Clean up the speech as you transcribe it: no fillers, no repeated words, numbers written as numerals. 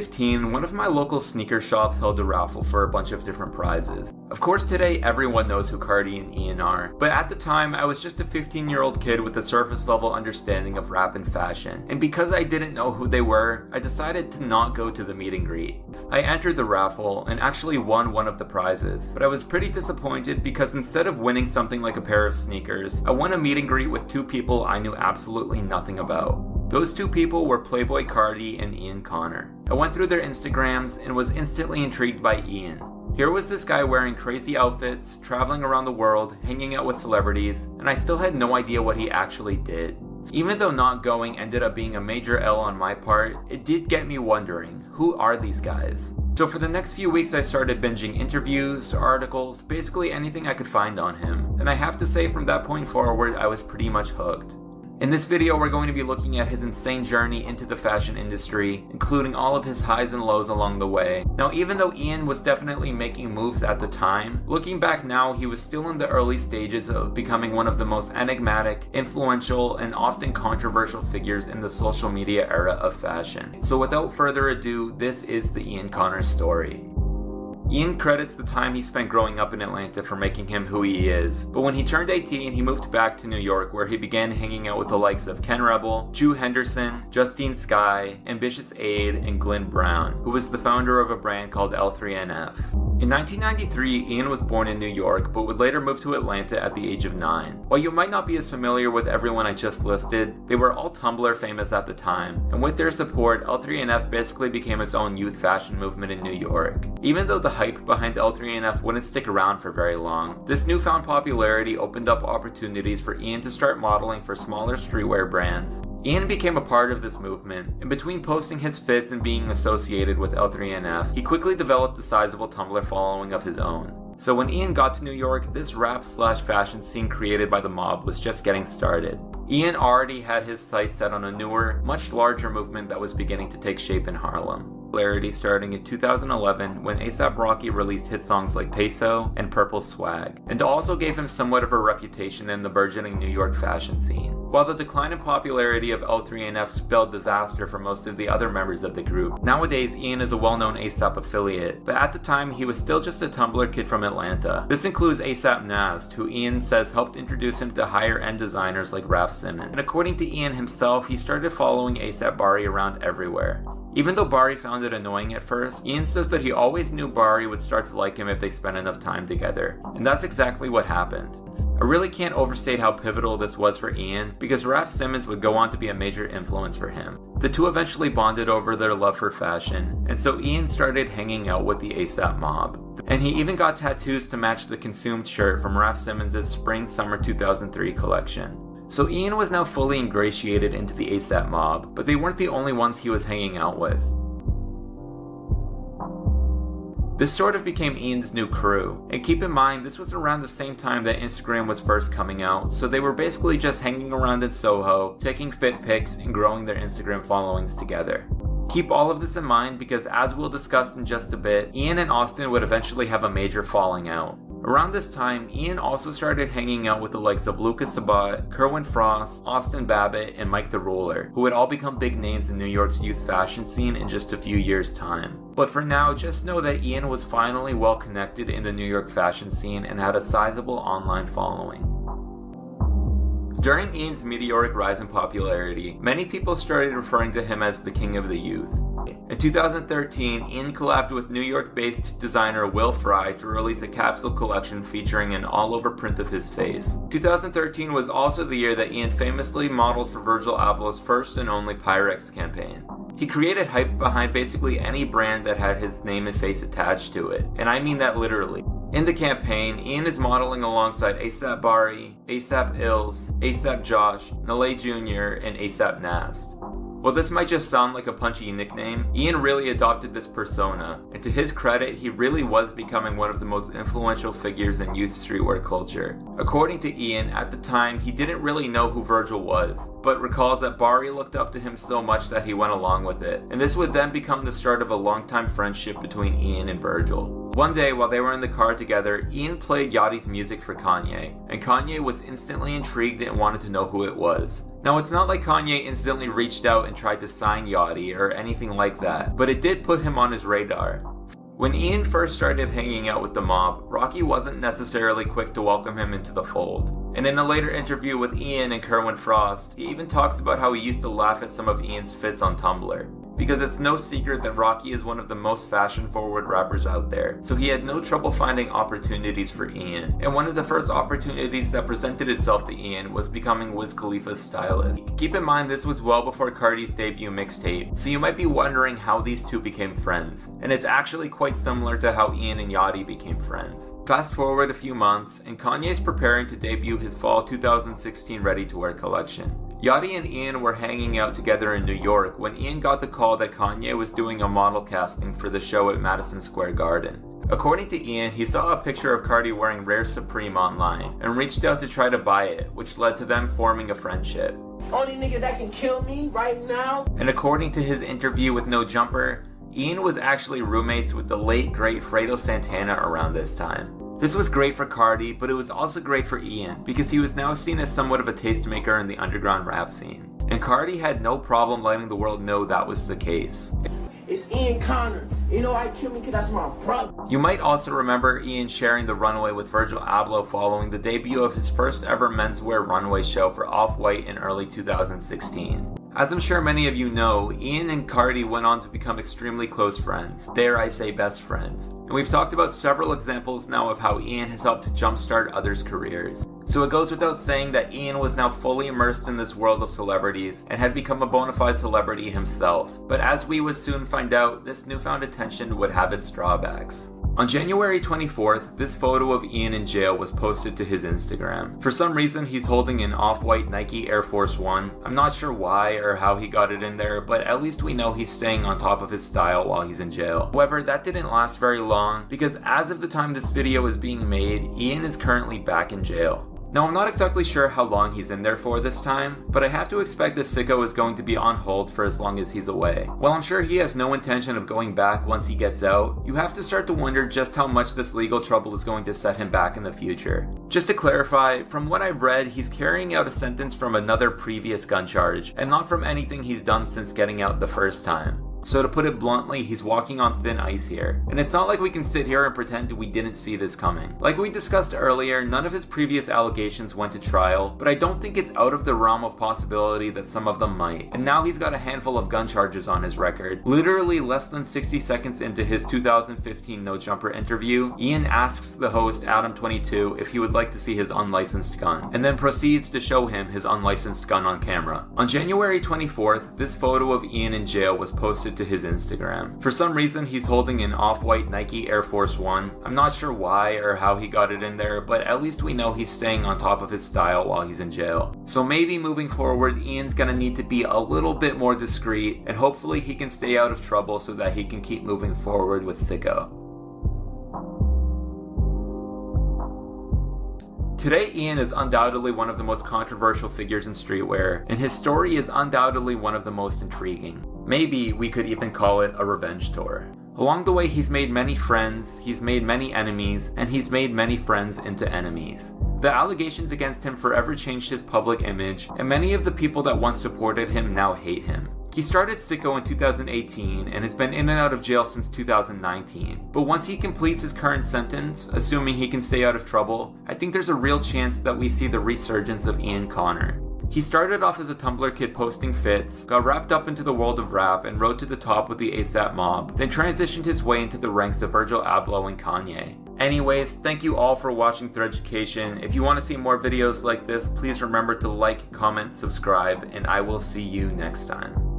2015, one of my local sneaker shops held a raffle for a bunch of different prizes. Of course today everyone knows who Cardi and Ian are, but at the time I was just a 15-year-old kid with a surface level understanding of rap and fashion, and because I didn't know who they were, I decided to not go to the meet and greet. I entered the raffle and actually won one of the prizes, but I was pretty disappointed because instead of winning something like a pair of sneakers, I won a meet and greet with two people I knew absolutely nothing about. Those two people were Playboi Carti and Ian Connor. I went through their Instagrams and was instantly intrigued by Ian. Here was this guy wearing crazy outfits, traveling around the world, hanging out with celebrities, and I still had no idea what he actually did. Even though not going ended up being a major L on my part, it did get me wondering, who are these guys? So for the next few weeks I started binging interviews, articles, basically anything I could find on him, and I have to say from that point forward I was pretty much hooked. In this video, we're going to be looking at his insane journey into the fashion industry, including all of his highs and lows along the way. Now, even though Ian was definitely making moves at the time, looking back now, he was still in the early stages of becoming one of the most enigmatic, influential, and often controversial figures in the social media era of fashion. So without further ado, this is the Ian Connor story. Ian credits the time he spent growing up in Atlanta for making him who he is, but when he turned 18, he moved back to New York where he began hanging out with the likes of Ken Rebel, Ju Henderson, Justine Skye, Ambitious Aid, and Glenn Brown, who was the founder of a brand called L3NF. In 1993, Ian was born in New York, but would later move to Atlanta at the age of 9. While you might not be as familiar with everyone I just listed, they were all Tumblr famous at the time, and with their support, L3NF basically became its own youth fashion movement in New York. Even though the hype behind L3NF wouldn't stick around for very long, this newfound popularity opened up opportunities for Ian to start modeling for smaller streetwear brands. Ian became a part of this movement, and between posting his fits and being associated with L3NF, he quickly developed a sizable Tumblr following of his own. So when Ian got to New York, this rap/fashion scene created by the mob was just getting started. Ian already had his sights set on a newer, much larger movement that was beginning to take shape in Harlem. Popularity starting in 2011 when A$AP Rocky released hit songs like Peso and Purple Swag, and also gave him somewhat of a reputation in the burgeoning New York fashion scene. While the decline in popularity of L3NF spelled disaster for most of the other members of the group, nowadays Ian is a well-known A$AP affiliate, but at the time he was still just a Tumblr kid from Atlanta. This includes A$AP Nast, who Ian says helped introduce him to higher-end designers like Raf Simons. And according to Ian himself, he started following A$AP Bari around everywhere. Even though Bari found it annoying at first, Ian says that he always knew Bari would start to like him if they spent enough time together. And that's exactly what happened. I really can't overstate how pivotal this was for Ian, because Raf Simons would go on to be a major influence for him. The two eventually bonded over their love for fashion, and so Ian started hanging out with the A$AP mob. And he even got tattoos to match the consumed shirt from Raf Simons' Spring/Summer 2003 collection. So Ian was now fully ingratiated into the A$AP mob, but they weren't the only ones he was hanging out with. This sort of became Ian's new crew, and keep in mind this was around the same time that Instagram was first coming out, so they were basically just hanging around in Soho, taking fit pics, and growing their Instagram followings together. Keep all of this in mind because as we'll discuss in just a bit, Ian and Austin would eventually have a major falling out. Around this time, Ian also started hanging out with the likes of Lucas Sabat, Kerwin Frost, Austin Babbitt, and Mike the Ruler, who would all become big names in New York's youth fashion scene in just a few years' time. But for now, just know that Ian was finally well connected in the New York fashion scene and had a sizable online following. During Ian's meteoric rise in popularity, many people started referring to him as the king of the youth. In 2013, Ian collabed with New York-based designer Will Fry to release a capsule collection featuring an all-over print of his face. 2013 was also the year that Ian famously modeled for Virgil Abloh's first and only Pyrex campaign. He created hype behind basically any brand that had his name and face attached to it, and I mean that literally. In the campaign, Ian is modeling alongside A$AP Bari, A$AP Ills, A$AP Josh, Nale Jr., and A$AP Nast. While this might just sound like a punchy nickname, Ian really adopted this persona, and to his credit, he really was becoming one of the most influential figures in youth streetwear culture. According to Ian, at the time, he didn't really know who Virgil was, but recalls that Bari looked up to him so much that he went along with it, and this would then become the start of a long-time friendship between Ian and Virgil. One day, while they were in the car together, Ian played Yachty's music for Kanye, and Kanye was instantly intrigued and wanted to know who it was. Now, it's not like Kanye instantly reached out and tried to sign Yachty or anything like that, but it did put him on his radar. When Ian first started hanging out with the mob, Rocky wasn't necessarily quick to welcome him into the fold. And in a later interview with Ian and Kerwin Frost, he even talks about how he used to laugh at some of Ian's fits on Tumblr. Because it's no secret that Rocky is one of the most fashion-forward rappers out there, so he had no trouble finding opportunities for Ian. And one of the first opportunities that presented itself to Ian was becoming Wiz Khalifa's stylist. Keep in mind this was well before Cardi's debut mixtape, so you might be wondering how these two became friends. And it's actually quite similar to how Ian and Yachty became friends. Fast forward a few months, and Kanye's preparing to debut his fall 2016 ready-to-wear collection. Yachty and Ian were hanging out together in New York when Ian got the call that Kanye was doing a model casting for the show at Madison Square Garden. According to Ian, he saw a picture of Cardi wearing Rare Supreme online and reached out to try to buy it, which led to them forming a friendship. Only nigga that can kill me right now. And according to his interview with No Jumper, Ian was actually roommates with the late great Fredo Santana around this time. This was great for Cardi, but it was also great for Ian, because he was now seen as somewhat of a tastemaker in the underground rap scene. And Cardi had no problem letting the world know that was the case. It's Ian Connor. You know I kill me because that's my brother. You might also remember Ian sharing the runway with Virgil Abloh following the debut of his first ever menswear runway show for Off-White in early 2016. As I'm sure many of you know, Ian and Cardi went on to become extremely close friends, dare I say best friends. And we've talked about several examples now of how Ian has helped to jumpstart others' careers. So it goes without saying that Ian was now fully immersed in this world of celebrities and had become a bona fide celebrity himself. But as we would soon find out, this newfound attention would have its drawbacks. On January 24th, this photo of Ian in jail was posted to his Instagram. For some reason, he's holding an off-white Nike Air Force One. I'm not sure why or how he got it in there, but at least we know he's staying on top of his style while he's in jail. However, that didn't last very long, because as of the time this video is being made, Ian is currently back in jail. Now, I'm not exactly sure how long he's in there for this time, but I have to expect the sicko is going to be on hold for as long as he's away. While I'm sure he has no intention of going back once he gets out, you have to start to wonder just how much this legal trouble is going to set him back in the future. Just to clarify, from what I've read, he's carrying out a sentence from another previous gun charge, and not from anything he's done since getting out the first time. So to put it bluntly, he's walking on thin ice here. And it's not like we can sit here and pretend we didn't see this coming. Like we discussed earlier, none of his previous allegations went to trial, but I don't think it's out of the realm of possibility that some of them might. And now he's got a handful of gun charges on his record. Literally less than 60 seconds into his 2015 No Jumper interview, Ian asks the host Adam22 if he would like to see his unlicensed gun, and then proceeds to show him his unlicensed gun on camera. On January 24th, this photo of Ian in jail was posted to his Instagram. For some reason, he's holding an off-white Nike Air Force One. I'm not sure why or how he got it in there, but at least we know he's staying on top of his style while he's in jail. So maybe moving forward, Ian's gonna need to be a little bit more discreet, and hopefully he can stay out of trouble so that he can keep moving forward with Sicko. Today, Ian is undoubtedly one of the most controversial figures in streetwear, and his story is undoubtedly one of the most intriguing. Maybe we could even call it a revenge tour. Along the way, he's made many friends, he's made many enemies, and he's made many friends into enemies. The allegations against him forever changed his public image, and many of the people that once supported him now hate him. He started Sicko in 2018 and has been in and out of jail since 2019. But once he completes his current sentence, assuming he can stay out of trouble, I think there's a real chance that we see the resurgence of Ian Connor. He started off as a Tumblr kid posting fits, got wrapped up into the world of rap and rode to the top with the ASAP Mob, then transitioned his way into the ranks of Virgil Abloh and Kanye. Anyways, thank you all for watching Threaducation. If you want to see more videos like this, please remember to like, comment, subscribe, and I will see you next time.